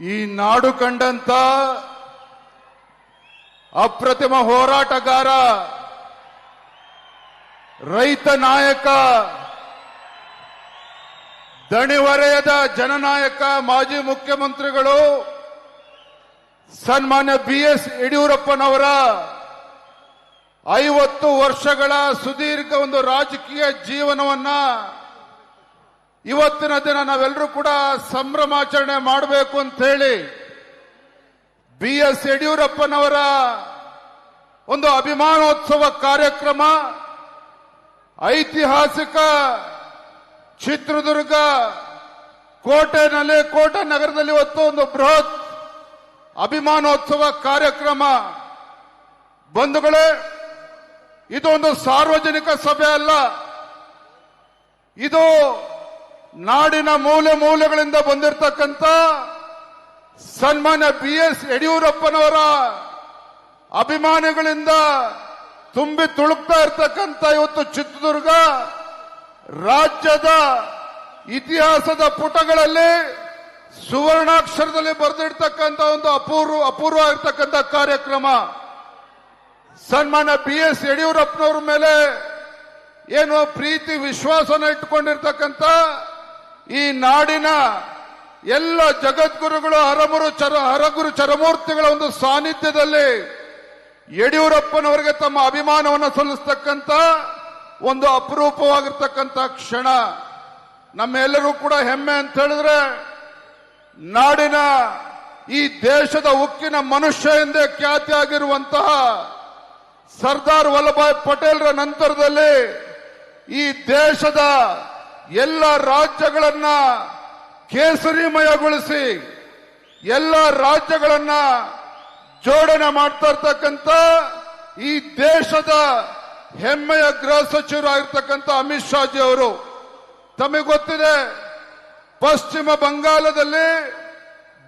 ಈ ನಾಡು ಕಂಡಂತ ಅಪ್ರತಿಮ ಹೋರಾಟಗಾರ, ರೈತ ನಾಯಕ, ದಣಿವರೆಯದ ಜನನಾಯಕ, ಮಾಜಿ ಮುಖ್ಯಮಂತ್ರಿಗಳು ಸನ್ಮಾನ್ಯ BS ಯಡಿಯೂರಪ್ಪನವರ 50 ವರ್ಷಗಳ ಸುದೀರ್ಘ ಒಂದು ರಾಜಕೀಯ ಜೀವನವನ್ನ ಇವತ್ತಿನ ದಿನ ನಾವೆಲ್ಲರೂ ಕೂಡ ಸಂಭ್ರಮಾಚರಣೆ ಮಾಡಬೇಕು ಅಂತ ಹೇಳಿ BS ಯಡಿಯೂರಪ್ಪನವರ ಒಂದು ಅಭಿಮಾನೋತ್ಸವ ಕಾರ್ಯಕ್ರಮ ಐತಿಹಾಸಿಕ ಚಿತ್ರದುರ್ಗ ಕೋಟೆ ನಗರದಲ್ಲಿ ಇವತ್ತು ಒಂದು ಬೃಹತ್ ಅಭಿಮಾನೋತ್ಸವ ಕಾರ್ಯಕ್ರಮ. ಬಂಧುಗಳೇ, ಇದೊಂದು ಸಾರ್ವಜನಿಕ ಸಭೆ ಅಲ್ಲ, ಇದು ನಾಡಿನ ಮೂಲೆ ಮೂಲೆಗಳಿಂದ ಬಂದಿರತಕ್ಕಂಥ ಸನ್ಮಾನ್ಯ BS ಯಡಿಯೂರಪ್ಪನವರ ಅಭಿಮಾನಿಗಳಿಂದ ತುಂಬಿ ತುಳುಕ್ತಾ ಇರತಕ್ಕಂಥ ಇವತ್ತು ಚಿತ್ರದುರ್ಗ ರಾಜ್ಯದ ಇತಿಹಾಸದ ಪುಟಗಳಲ್ಲಿ ಸುವರ್ಣಾಕ್ಷರದಲ್ಲಿ ಬರೆದಿರ್ತಕ್ಕಂಥ ಒಂದು ಅಪೂರ್ವ ಇರ್ತಕ್ಕಂಥ ಕಾರ್ಯಕ್ರಮ. ಸನ್ಮಾನ್ಯ BS ಯಡಿಯೂರಪ್ಪನವ್ರ ಮೇಲೆ ಏನು ಪ್ರೀತಿ ವಿಶ್ವಾಸನ ಇಟ್ಟುಕೊಂಡಿರ್ತಕ್ಕಂಥ ಈ ನಾಡಿನ ಎಲ್ಲ ಜಗದ್ಗುರುಗಳು ಹರಗುರು ಚರಮೂರ್ತಿಗಳ ಒಂದು ಸಾನ್ನಿಧ್ಯದಲ್ಲಿ ಯಡಿಯೂರಪ್ಪನವರಿಗೆ ತಮ್ಮ ಅಭಿಮಾನವನ್ನು ಸಲ್ಲಿಸತಕ್ಕಂಥ ಒಂದು ಅಪರೂಪವಾಗಿರ್ತಕ್ಕಂಥ ಕ್ಷಣ. ನಮ್ಮೆಲ್ಲರೂ ಕೂಡ ಹೆಮ್ಮೆ ಅಂತ ಹೇಳಿದ್ರೆ, ನಾಡಿನ ಈ ದೇಶದ ಉಕ್ಕಿನ ಮನುಷ್ಯ ಎಂದೇ ಖ್ಯಾತಿಯಾಗಿರುವಂತಹ ಸರ್ದಾರ್ ವಲ್ಲಭಾಯ್ ಪಟೇಲ್ರ ನಂತರದಲ್ಲಿ ಈ ದೇಶದ ಎಲ್ಲ ರಾಜ್ಯಗಳನ್ನ ಕೇಸರಿಮಯಗೊಳಿಸಿ ಎಲ್ಲ ರಾಜ್ಯಗಳನ್ನ ಜೋಡಣೆ ಮಾಡ್ತಾ ಇರ್ತಕ್ಕಂಥ ಈ ದೇಶದ ಹೆಮ್ಮೆಯ ಗೃಹ ಸಚಿವರಾಗಿರ್ತಕ್ಕಂಥ ಅಮಿತ್ ಶಾಜಿ ಅವರು, ತಮಗೆ ಗೊತ್ತಿದೆ, ಪಶ್ಚಿಮ ಬಂಗಾಳದಲ್ಲಿ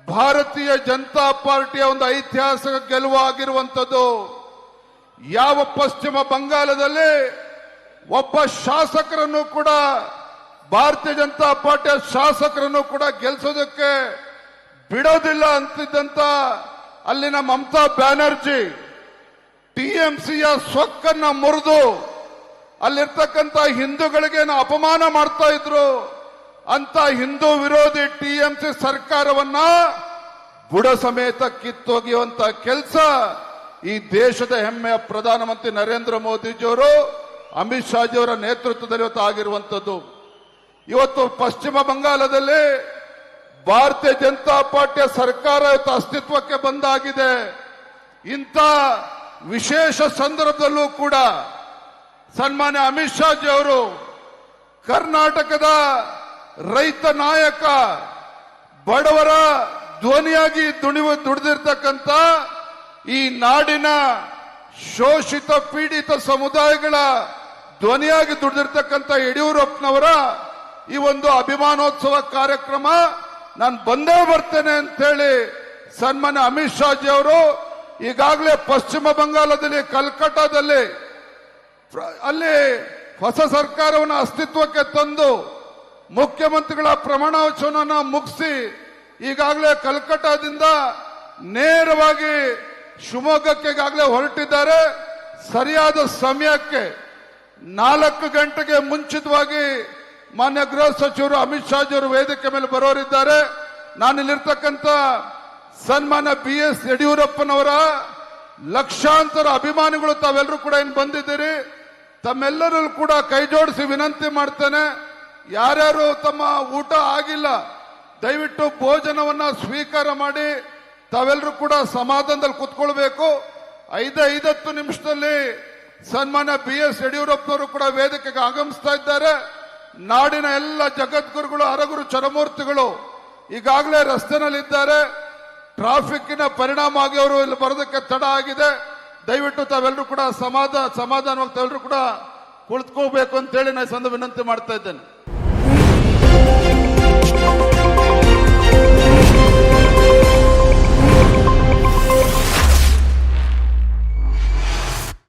ಭಾರತೀಯ ಜನತಾ ಪಾರ್ಟಿಯ ಒಂದು ಐತಿಹಾಸಿಕ ಗೆಲುವು ಆಗಿರುವಂಥದ್ದು. ಯಾವ ಪಶ್ಚಿಮ ಬಂಗಾಳದಲ್ಲಿ ಒಬ್ಬ ಶಾಸಕರನ್ನು ಕೂಡ, ಭಾರತೀಯ ಜನತಾ ಪಾರ್ಟಿಯ ಶಾಸಕರನ್ನು ಕೂಡ ಗೆಲ್ಲಿಸೋದಕ್ಕೆ ಬಿಡೋದಿಲ್ಲ ಅಂತಿದ್ದಂತ ಅಲ್ಲಿನ ಮಮತಾ ಬ್ಯಾನರ್ಜಿ TMCಯ ಸೊಕ್ಕನ್ನ ಮುರಿದು ಅಲ್ಲಿರ್ತಕ್ಕಂಥ ಹಿಂದೂಗಳಿಗೆ ಅಪಮಾನ ಮಾಡ್ತಾ ಇದ್ರು. ಅಂತ ಹಿಂದೂ ವಿರೋಧಿ TMC ಸರ್ಕಾರವನ್ನ ಬುಡ ಸಮೇತ ಕಿತ್ತೊಗೆಯುವಂತ ಕೆಲಸ ಈ ದೇಶದ ಹೆಮ್ಮೆಯ ಪ್ರಧಾನಮಂತ್ರಿ ನರೇಂದ್ರ ಮೋದಿಜಿಯವರು, ಅಮಿತ್ ಶಾಜಿಯವರ ನೇತೃತ್ವದಲ್ಲಿ ಇವತ್ತು ಆಗಿರುವಂತದ್ದು. ಇವತ್ತು ಪಶ್ಚಿಮ ಬಂಗಾಳದಲ್ಲಿ ಭಾರತೀಯ ಜನತಾ ಪಾರ್ಟಿಯ ಸರ್ಕಾರ ಇವತ್ತು ಅಸ್ತಿತ್ವಕ್ಕೆ ಬಂದಾಗಿದೆ. ಇಂಥ ವಿಶೇಷ ಸಂದರ್ಭದಲ್ಲೂ ಕೂಡ ಸನ್ಮಾನ್ಯ ಅಮಿತ್ ಶಾಜಿ ಅವರು ಕರ್ನಾಟಕದ ರೈತ ನಾಯಕ, ಬಡವರ ಧ್ವನಿಯಾಗಿ ದುಡಿದಿರ್ತಕ್ಕಂಥ ಈ ನಾಡಿನ ಶೋಷಿತ ಪೀಡಿತ ಸಮುದಾಯಗಳ ಧ್ವನಿಯಾಗಿ ದುಡಿದಿರ್ತಕ್ಕಂಥ ಯಡಿಯೂರಪ್ಪನವರ ಈ ಒಂದು ಅಭಿಮಾನೋತ್ಸವ ಕಾರ್ಯಕ್ರಮ ನಾನು ಬಂದೇ ಬರ್ತೇನೆ ಅಂತೇಳಿ ಸನ್ಮಾನ್ಯ ಅಮಿತ್ ಶಾಜಿ ಅವರು ಈಗಾಗಲೇ ಪಶ್ಚಿಮ ಬಂಗಾಳದಲ್ಲಿ ಕಲ್ಕಟ್ಟಾದಲ್ಲಿ ಅಲ್ಲಿ ಹೊಸ ಸರ್ಕಾರವನ್ನು ಅಸ್ತಿತ್ವಕ್ಕೆ ತಂದು ಮುಖ್ಯಮಂತ್ರಿಗಳ ಪ್ರಮಾಣ ವಚನವನ್ನು ಮುಗಿಸಿ ಈಗಾಗಲೇ ಕಲ್ಕಟ್ಟಾದಿಂದ ನೇರವಾಗಿ ಶಿವಮೊಗ್ಗಕ್ಕೆ ಈಗಾಗಲೇ ಹೊರಟಿದ್ದಾರೆ. ಸರಿಯಾದ ಸಮಯಕ್ಕೆ 4 ಗಂಟೆಗೆ ಮುಂಚಿತವಾಗಿ ಮಾನ್ಯ ಗೃಹ ಸಚಿವರು ಅಮಿತ್ ಶಾಜಿ ಅವರು ವೇದಿಕೆ ಮೇಲೆ ಬರೋರಿದ್ದಾರೆ. ನಾನಿಲ್ಲಿರ್ತಕ್ಕಂಥ ಸನ್ಮಾನ್ಯ BS ಯಡಿಯೂರಪ್ಪನವರ ಲಕ್ಷಾಂತರ ಅಭಿಮಾನಿಗಳು ತಾವೆಲ್ಲರೂ ಕೂಡ ಇನ್ನು ಬಂದಿದ್ದೀರಿ. ತಮ್ಮೆಲ್ಲರೂ ಕೂಡ ಕೈ ಜೋಡಿಸಿ ವಿನಂತಿ ಮಾಡ್ತೇನೆ, ಯಾರ್ಯಾರು ತಮ್ಮ ಊಟ ಆಗಿಲ್ಲ ದಯವಿಟ್ಟು ಭೋಜನವನ್ನ ಸ್ವೀಕಾರ ಮಾಡಿ ತಾವೆಲ್ಲರೂ ಕೂಡ ಸಮಾಧಾನದಲ್ಲಿ ಕೂತ್ಕೊಳ್ಬೇಕು. 5-10 ನಿಮಿಷದಲ್ಲಿ ಸನ್ಮಾನ್ಯ BS ಯಡಿಯೂರಪ್ಪನವರು ಕೂಡ ವೇದಿಕೆಗೆ ಆಗಮಿಸ್ತಾ ಇದ್ದಾರೆ. ನಾಡಿನ ಎಲ್ಲ ಜಗದ್ಗುರುಗಳು ಹರಗುರು ಚರಮೂರ್ತಿಗಳು ಈಗಾಗಲೇ ರಸ್ತೆನಲ್ಲಿದ್ದಾರೆ. ಟ್ರಾಫಿಕ್ನ ಪರಿಣಾಮವಾಗಿ ಅವರು ಇಲ್ಲಿ ಬರೋದಕ್ಕೆ ತಡ ಆಗಿದೆ. ದಯವಿಟ್ಟು ತಾವೆಲ್ಲರೂ ಕೂಡ ಸಮಾಧಾನವಾಗಿ ತಾವೆಲ್ಲರೂ ಕೂಡ ಕುಳಿತುಕೋಬೇಕು ಅಂತ ಹೇಳಿ ನಾನು ವಿನಂತಿ ಮಾಡ್ತಾ ಇದ್ದೇನೆ.